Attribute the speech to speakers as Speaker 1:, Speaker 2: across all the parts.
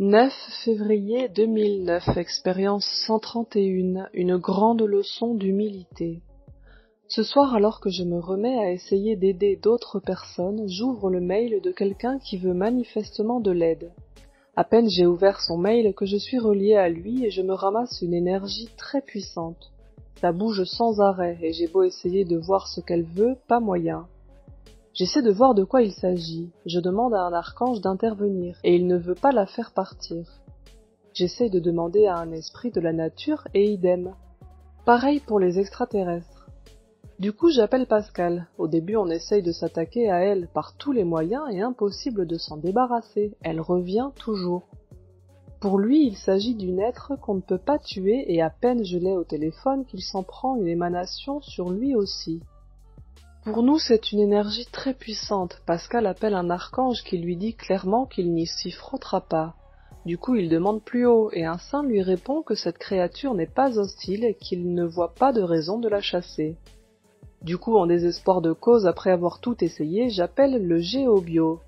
Speaker 1: 9 février 2009, expérience 131, une grande leçon d'humilité. Ce soir, alors que je me remets à essayer d'aider d'autres personnes, j'ouvre le mail de quelqu'un qui veut manifestement de l'aide. À peine j'ai ouvert son mail que je suis relié à lui et je me ramasse une énergie très puissante. Ça bouge sans arrêt et j'ai beau essayer de voir ce qu'elle veut, pas moyen. J'essaie de voir de quoi il s'agit, je demande à un archange d'intervenir, et il ne veut pas la faire partir. J'essaie de demander à un esprit de la nature, et idem. Pareil pour les extraterrestres. Du coup j'appelle Pascal, au début on essaye de s'attaquer à elle par tous les moyens et impossible de s'en débarrasser, elle revient toujours. Pour lui il s'agit d'une être qu'on ne peut pas tuer et à peine je l'ai au téléphone qu'il s'en prend une émanation sur lui aussi. Pour nous, c'est une énergie très puissante. Pascal appelle un archange qui lui dit clairement qu'il n'y s'y frottera pas. Du coup, il demande plus haut, et un saint lui répond que cette créature n'est pas hostile et qu'il ne voit pas de raison de la chasser. Du coup, en désespoir de cause, après avoir tout essayé, j'appelle le géobio.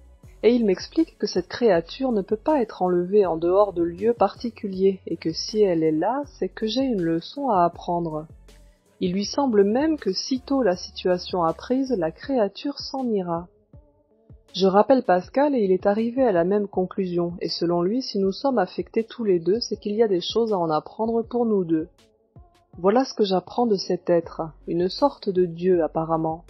Speaker 1: Et il m'explique que cette créature ne peut pas être enlevée en dehors de lieux particuliers, et que si elle est là, c'est que j'ai une leçon à apprendre. Il lui semble même que sitôt la situation apprise, la créature s'en ira. Je rappelle Pascal et il est arrivé à la même conclusion, et selon lui, si nous sommes affectés tous les deux, c'est qu'il y a des choses à en apprendre pour nous deux. Voilà ce que j'apprends de cet être, une sorte de Dieu apparemment.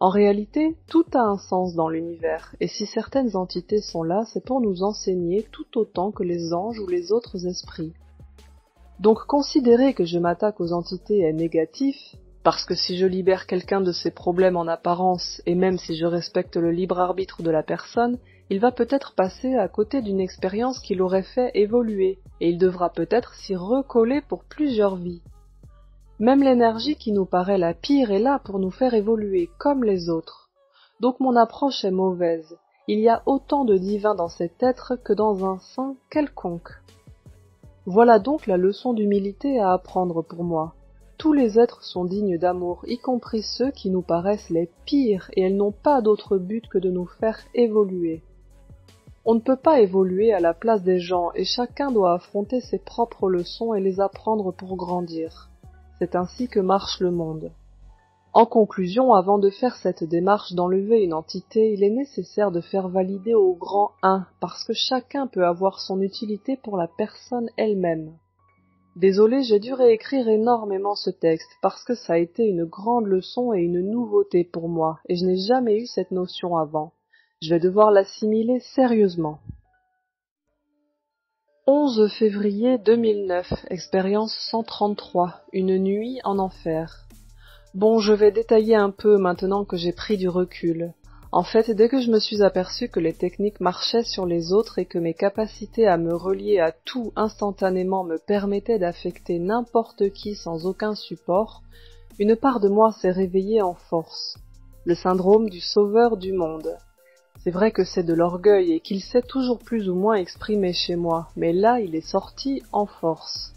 Speaker 1: En réalité, tout a un sens dans l'univers, et si certaines entités sont là, c'est pour nous enseigner tout autant que les anges ou les autres esprits. Donc considérer que je m'attaque aux entités est négatif, parce que si je libère quelqu'un de ses problèmes en apparence, et même si je respecte le libre arbitre de la personne, il va peut-être passer à côté d'une expérience qui l'aurait fait évoluer, et il devra peut-être s'y recoller pour plusieurs vies. Même l'énergie qui nous paraît la pire est là pour nous faire évoluer, comme les autres. Donc mon approche est mauvaise. Il y a autant de divin dans cet être que dans un saint quelconque. Voilà donc la leçon d'humilité à apprendre pour moi. Tous les êtres sont dignes d'amour, y compris ceux qui nous paraissent les pires, et elles n'ont pas d'autre but que de nous faire évoluer. On ne peut pas évoluer à la place des gens, et chacun doit affronter ses propres leçons et les apprendre pour grandir. C'est ainsi que marche le monde. En conclusion, avant de faire cette démarche d'enlever une entité, il est nécessaire de faire valider au grand un, parce que chacun peut avoir son utilité pour la personne elle-même. Désolé, j'ai dû réécrire énormément ce texte, parce que ça a été une grande leçon et une nouveauté pour moi, et je n'ai jamais eu cette notion avant. Je vais devoir l'assimiler sérieusement. 11 février 2009, expérience 133, une nuit en enfer. Bon, je vais détailler un peu maintenant que j'ai pris du recul. En fait, dès que je me suis aperçu que les techniques marchaient sur les autres et que mes capacités à me relier à tout instantanément me permettaient d'affecter n'importe qui sans aucun support, une part de moi s'est réveillée en force. Le syndrome du sauveur du monde. C'est vrai que c'est de l'orgueil et qu'il s'est toujours plus ou moins exprimé chez moi, mais là il est sorti en force.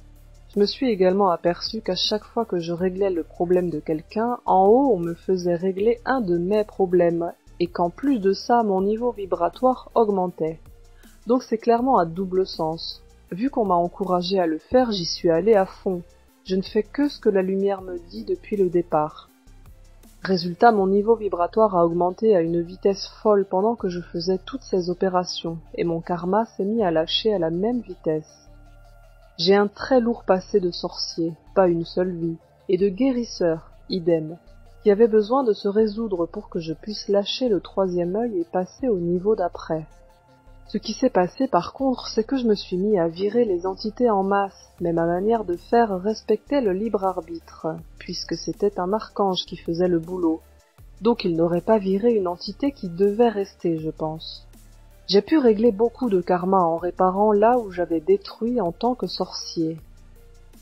Speaker 1: Je me suis également aperçu qu'à chaque fois que je réglais le problème de quelqu'un, en haut on me faisait régler un de mes problèmes, et qu'en plus de ça, mon niveau vibratoire augmentait. Donc c'est clairement à double sens. Vu qu'on m'a encouragé à le faire, j'y suis allé à fond. Je ne fais que ce que la lumière me dit depuis le départ. Résultat, mon niveau vibratoire a augmenté à une vitesse folle pendant que je faisais toutes ces opérations, et mon karma s'est mis à lâcher à la même vitesse. J'ai un très lourd passé de sorcier, pas une seule vie, et de guérisseur, idem, qui avait besoin de se résoudre pour que je puisse lâcher le troisième œil et passer au niveau d'après. Ce qui s'est passé par contre, c'est que je me suis mis à virer les entités en masse, mais ma manière de faire respectait le libre arbitre, puisque c'était un archange qui faisait le boulot, donc il n'aurait pas viré une entité qui devait rester, je pense. J'ai pu régler beaucoup de karma en réparant là où j'avais détruit en tant que sorcier.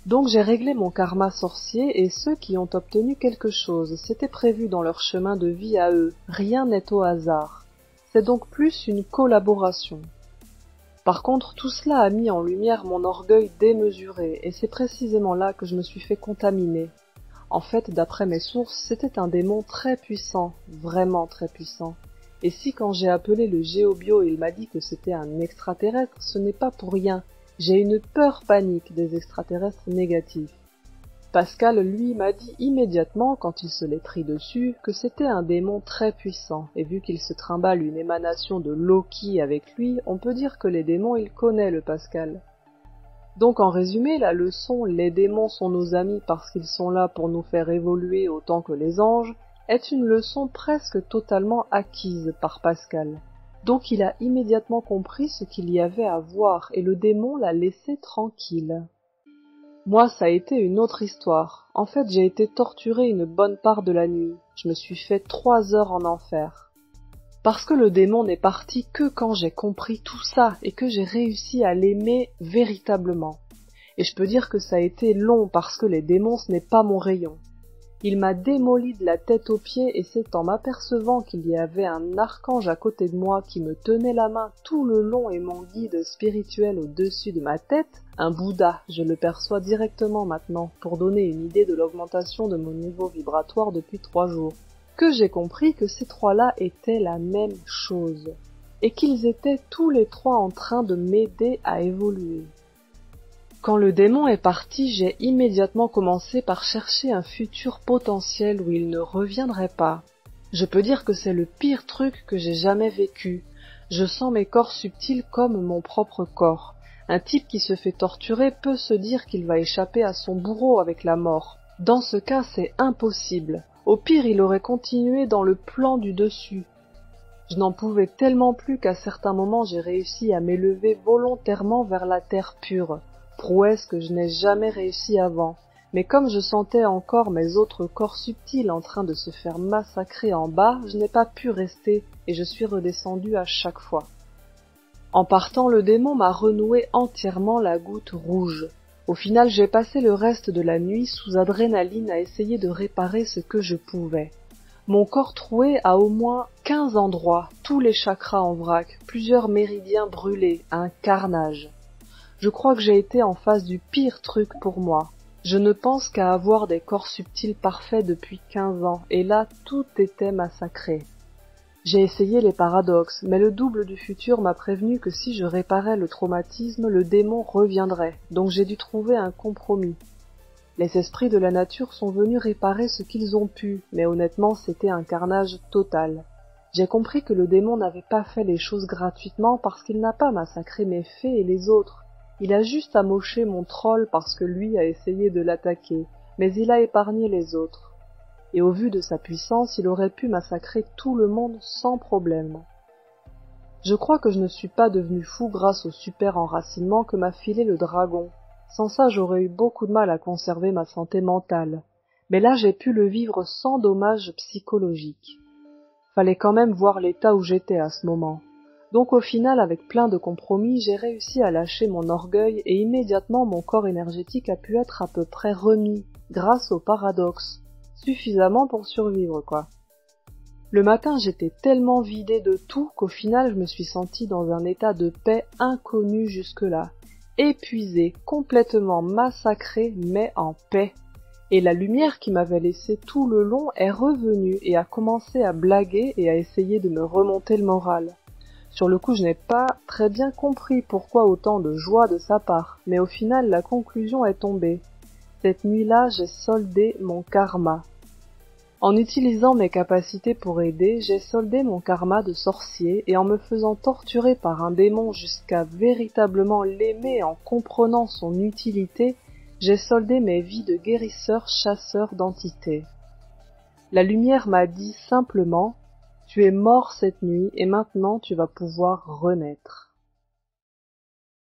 Speaker 1: Donc j'ai réglé mon karma sorcier et ceux qui ont obtenu quelque chose, c'était prévu dans leur chemin de vie à eux, rien n'est au hasard. C'est donc plus une collaboration. Par contre, tout cela a mis en lumière mon orgueil démesuré, et c'est précisément là que je me suis fait contaminer. En fait, d'après mes sources, c'était un démon très puissant, vraiment très puissant. Et si quand j'ai appelé le géobio il m'a dit que c'était un extraterrestre, ce n'est pas pour rien. J'ai une peur panique des extraterrestres négatifs. Pascal, lui, m'a dit immédiatement, quand il se l'est pris dessus, que c'était un démon très puissant, et vu qu'il se trimballe une émanation de Loki avec lui, on peut dire que les démons, il connaît le Pascal. Donc en résumé, la leçon « les démons sont nos amis parce qu'ils sont là pour nous faire évoluer autant que les anges » est une leçon presque totalement acquise par Pascal. Donc il a immédiatement compris ce qu'il y avait à voir, et le démon l'a laissé tranquille. Moi, ça a été une autre histoire. En fait, j'ai été torturée une bonne part de la nuit. Je me suis fait 3 heures en enfer. Parce que le démon n'est parti que quand j'ai compris tout ça et que j'ai réussi à l'aimer véritablement. Et je peux dire que ça a été long parce que les démons, ce n'est pas mon rayon. Il m'a démoli de la tête aux pieds et c'est en m'apercevant qu'il y avait un archange à côté de moi qui me tenait la main tout le long et mon guide spirituel au-dessus de ma tête, un Bouddha, je le perçois directement maintenant pour donner une idée de l'augmentation de mon niveau vibratoire depuis 3 jours, que j'ai compris que ces 3-là étaient la même chose et qu'ils étaient tous les 3 en train de m'aider à évoluer. Quand le démon est parti, j'ai immédiatement commencé par chercher un futur potentiel où il ne reviendrait pas. Je peux dire que c'est le pire truc que j'ai jamais vécu. Je sens mes corps subtils comme mon propre corps. Un type qui se fait torturer peut se dire qu'il va échapper à son bourreau avec la mort. Dans ce cas, c'est impossible. Au pire, il aurait continué dans le plan du dessus. Je n'en pouvais tellement plus qu'à certains moments j'ai réussi à m'élever volontairement vers la terre pure. Prouesse que je n'ai jamais réussi avant, mais comme je sentais encore mes autres corps subtils en train de se faire massacrer en bas, je n'ai pas pu rester et je suis redescendu à chaque fois. En partant, le démon m'a renoué entièrement la goutte rouge. Au final, j'ai passé le reste de la nuit sous adrénaline à essayer de réparer ce que je pouvais. Mon corps troué a au moins 15 endroits, tous les chakras en vrac, plusieurs méridiens brûlés, un carnage. Je crois que j'ai été en face du pire truc pour moi. Je ne pense qu'à avoir des corps subtils parfaits depuis 15 ans, et là, tout était massacré. J'ai essayé les paradoxes, mais le double du futur m'a prévenu que si je réparais le traumatisme, le démon reviendrait, donc j'ai dû trouver un compromis. Les esprits de la nature sont venus réparer ce qu'ils ont pu, mais honnêtement, c'était un carnage total. J'ai compris que le démon n'avait pas fait les choses gratuitement parce qu'il n'a pas massacré mes fées et les autres. Il a juste amoché mon troll parce que lui a essayé de l'attaquer, mais il a épargné les autres. Et au vu de sa puissance, il aurait pu massacrer tout le monde sans problème. Je crois que je ne suis pas devenu fou grâce au super enracinement que m'a filé le dragon. Sans ça, j'aurais eu beaucoup de mal à conserver ma santé mentale. Mais là, j'ai pu le vivre sans dommages psychologiques. Fallait quand même voir l'état où j'étais à ce moment. Donc au final, avec plein de compromis, j'ai réussi à lâcher mon orgueil et immédiatement mon corps énergétique a pu être à peu près remis, grâce au paradoxe. Suffisamment pour survivre, quoi. Le matin, j'étais tellement vidée de tout qu'au final, je me suis sentie dans un état de paix inconnu jusque-là. Épuisée, complètement massacrée, mais en paix. Et la lumière qui m'avait laissé tout le long est revenue et a commencé à blaguer et à essayer de me remonter le moral. Sur le coup, je n'ai pas très bien compris pourquoi autant de joie de sa part, mais au final, la conclusion est tombée. Cette nuit-là, j'ai soldé mon karma. En utilisant mes capacités pour aider, j'ai soldé mon karma de sorcier et en me faisant torturer par un démon jusqu'à véritablement l'aimer en comprenant son utilité, j'ai soldé mes vies de guérisseur-chasseur d'entités. La lumière m'a dit simplement: tu es mort cette nuit et maintenant tu vas pouvoir renaître.